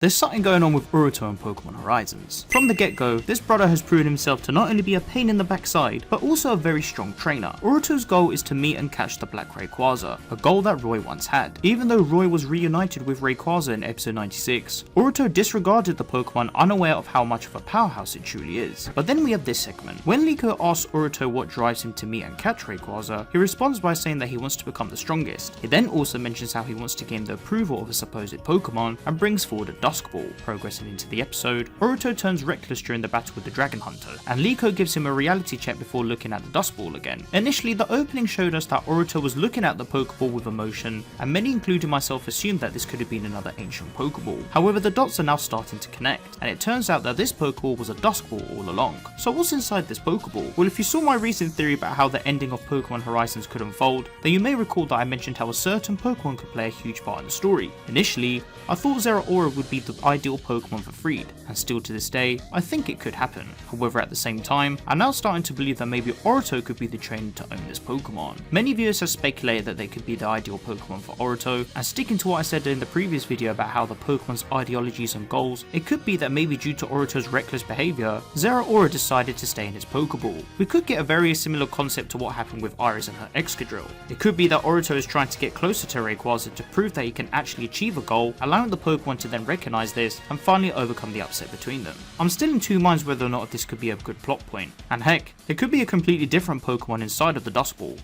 There's something going on with Uruto and Pokémon Horizons. From the get-go, this brother has proven himself to not only be a pain in the backside, but also a very strong trainer. Uruto's goal is to meet and catch the Black Rayquaza, a goal that Roy once had. Even though Roy was reunited with Rayquaza in episode 96, Uruto disregarded the Pokémon, unaware of how much of a powerhouse it truly is. But then we have this segment. When Liko asks Uruto what drives him to meet and catch Rayquaza, he responds by saying that he wants to become the strongest. He then also mentions how he wants to gain the approval of a supposed Pokémon and brings forward a Dusk Ball. Progressing into the episode, Uruto turns reckless during the battle with the Dragon Hunter, and Liko gives him a reality check before looking at the Dusk Ball again. Initially, the opening showed us that Uruto was looking at the Pokeball with emotion, and many including myself assumed that this could have been another ancient Pokeball. However, the dots are now starting to connect, and it turns out that this Pokeball was a Dusk Ball all along. So what's inside this Pokeball? Well, if you saw my recent theory about how the ending of Pokémon Horizons could unfold, then you may recall that I mentioned how a certain Pokemon could play a huge part in the story. Initially, I thought Zeraora would be the ideal Pokemon for Freide, and still to this day, I think it could happen. However, at the same time, I'm now starting to believe that maybe Uruto could be the trainer to own this Pokemon. Many viewers have speculated that they could be the ideal Pokemon for Uruto, and sticking to what I said in the previous video about how the Pokemon's ideologies and goals, it could be that maybe due to Uruto's reckless behaviour, Zeraora decided to stay in his Pokeball. We could get a very similar concept to what happened with Iris and her Excadrill. It could be that Uruto is trying to get closer to Rayquaza to prove that he can actually achieve a goal, allowing the Pokemon to then recognise this and finally overcome the upset between them. I'm still in two minds whether or not this could be a good plot point, and heck, it could be a completely different Pokemon inside of the Dusk Ball.